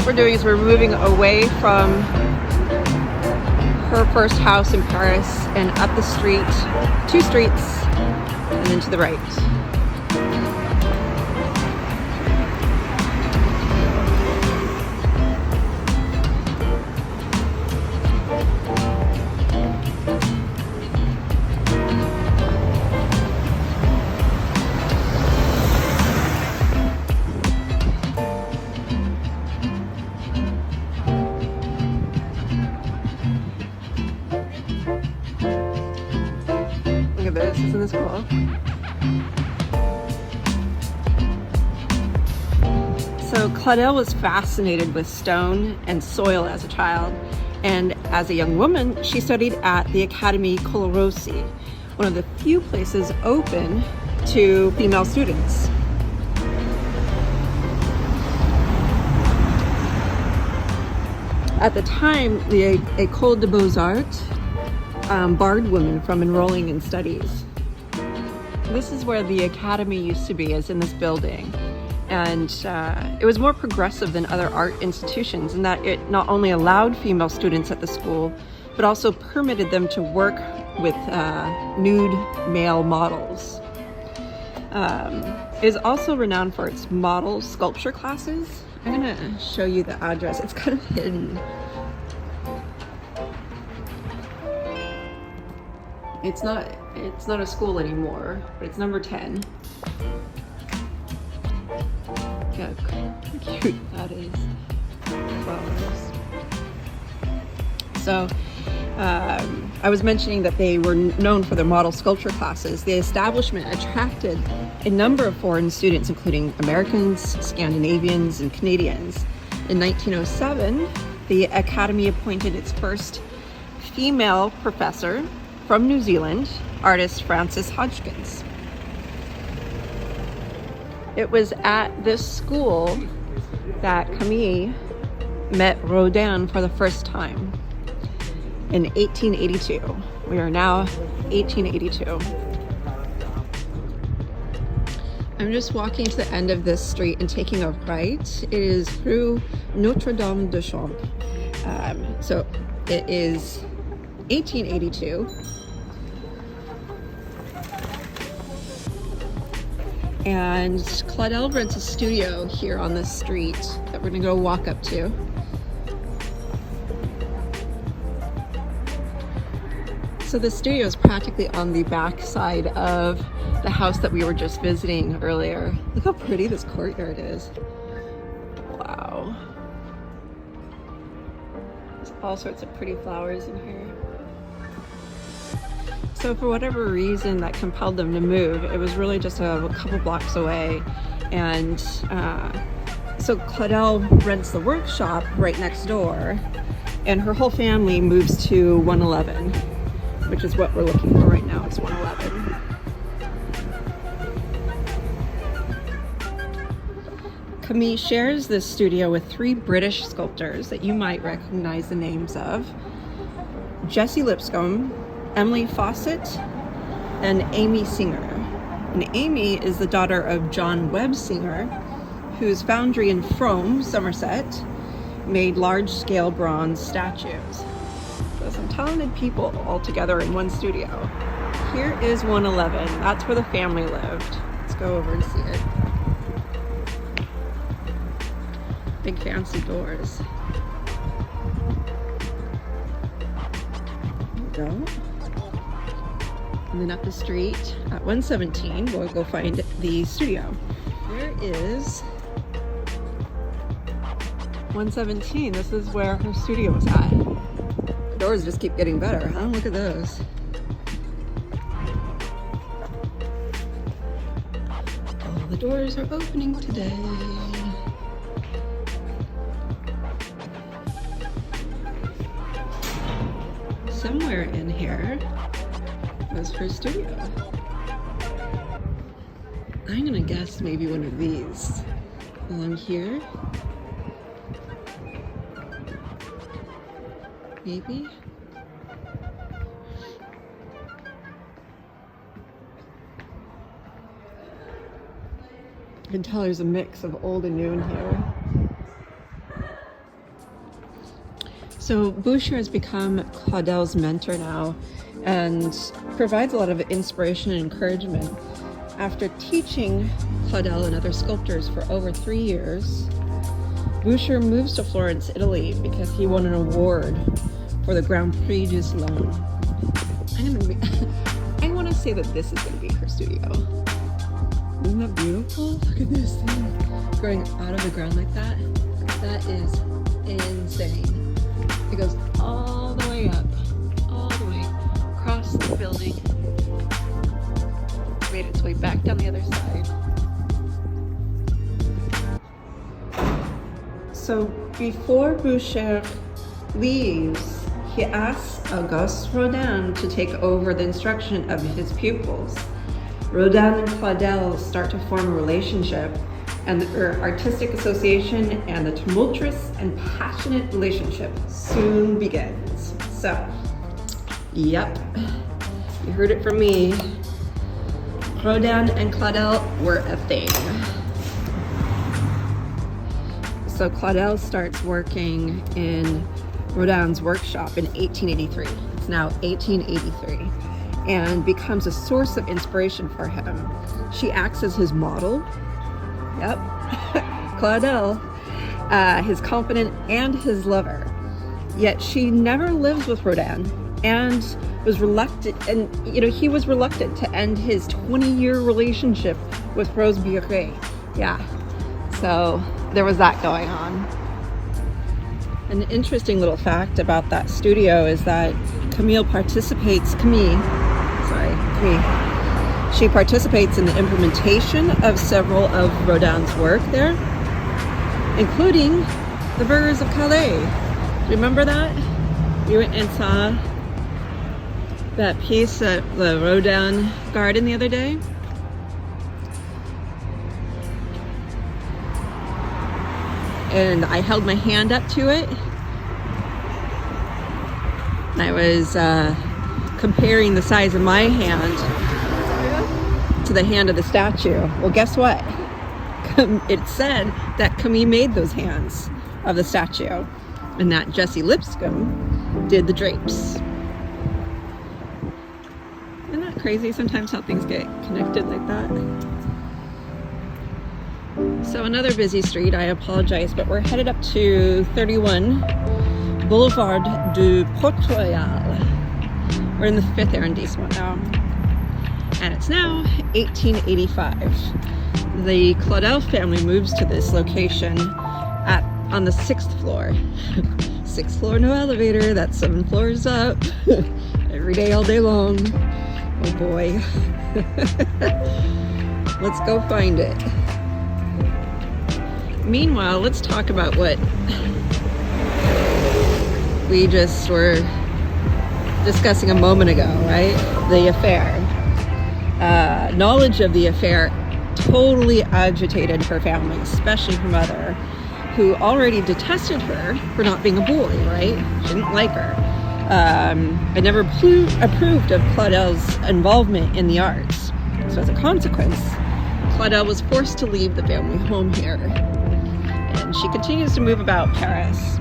we're doing is we're moving away from her first house in Paris and up the street, 2 streets, and then to the right. Look at this, isn't this cool? So Claudel was fascinated with stone and soil as a child, and as a young woman, she studied at the Académie Colarossi, one of the few places open to female students. At the time, the École des Beaux-Arts barred women from enrolling in studies. This is where the academy used to be, is in this building. And it was more progressive than other art institutions in that it not only allowed female students at the school, but also permitted them to work with nude male models. It is also renowned for its model sculpture classes. I'm gonna show you the address. It's kind of hidden. It's not a school anymore, but it's number 10. Look how cute that is. Flowers. So, I was mentioning that they were known for their model sculpture classes. The establishment attracted a number of foreign students, including Americans, Scandinavians, and Canadians. In 1907, the Academy appointed its first female professor from New Zealand, artist Frances Hodgkins. It was at this school that Camille met Rodin for the first time in 1882. We are now 1882. I'm just walking to the end of this street and taking a right. It is through Notre Dame de Champs. So it is 1882. And Claudel rents a studio here on this street that we're gonna go walk up to. So the studio is practically on the back side of the house that we were just visiting earlier. Look how pretty this courtyard is. Wow. There's all sorts of pretty flowers in here. So for whatever reason that compelled them to move, it was really just a couple blocks away. And so Claudel rents the workshop right next door, and her whole family moves to 111, which is what we're looking for right now. It's 111. Camille shares this studio with 3 British sculptors that you might recognize the names of: Jessie Lipscomb, Emily Fawcett, and Amy Singer. And Amy is the daughter of John Webb Singer, whose foundry in Frome, Somerset, made large-scale bronze statues. So some talented people all together in one studio. Here is 111. That's where the family lived. Let's go over and see it. Big fancy doors. There we go. And then up the street at 117, we'll go find the studio. There is 117. This is where her studio was at. The doors just keep getting better, huh? Look at those. All the doors are opening today. Somewhere in here was her studio. I'm gonna guess maybe one of these. Along here. Maybe. You can tell there's a mix of old and new in here. So Boucher has become Claudel's mentor now and provides a lot of inspiration and encouragement. After teaching Claudel and other sculptors for over 3 years, Boucher moves to Florence, Italy because he won an award for the Grand Prix du Salon. I want to say that this is going to be her studio. Isn't that beautiful? Look at this thing growing out of the ground like that. That is insane. It goes all the way up, all the way across the building. Made its way back down the other side. So before Boucher leaves, he asks Auguste Rodin to take over the instruction of his pupils. Rodin and Claudel start to form a relationship, and their artistic association and the tumultuous and passionate relationship soon begins. So, yep, you heard it from me. Rodin and Claudel were a thing. So Claudel starts working in Rodin's workshop in 1883. It's now 1883, and becomes a source of inspiration for him. She acts as his model. Yep, Claudel, his confidant and his lover. Yet she never lives with Rodin, and was reluctant, and he was reluctant to end his 20-year relationship with Rose Biret. Yeah, so there was that going on. An interesting little fact about that studio is that Camille participates in the implementation of several of Rodin's work there, including the Burghers of Calais. Do you remember that? We went and saw that piece at the Rodin Garden the other day. And I held my hand up to it. I was comparing the size of my hand to the hand of the statue. Well, guess what? It said that Camille made those hands of the statue, and that Jessie Lipscomb did the drapes. Isn't that crazy sometimes how things get connected like that? So another busy street, I apologize, but we're headed up to 31 Boulevard du Port-Royal. We're in the 5th arrondissement now, and it's now 1885. The Claudel family moves to this location on the 6th floor. 6th floor, no elevator. That's 7 floors up. Every day, all day long. Oh boy. Let's go find it. Meanwhile, let's talk about what we just were discussing a moment ago, right? The affair. Knowledge of the affair totally agitated her family, especially her mother, who already detested her for not being a boy, right? She didn't like her. And never approved of Claudel's involvement in the arts. So as a consequence, Claudel was forced to leave the family home here. And she continues to move about Paris.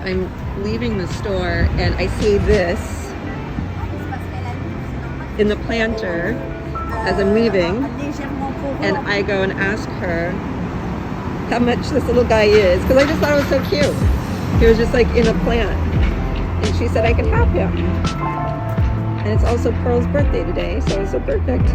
I'm leaving the store and I see this in the planter as I'm leaving, and I go and ask her how much this little guy is, because I just thought it was so cute. He was just like in a plant, and she said I could have him. And it's also Pearl's birthday today, so it's so perfect.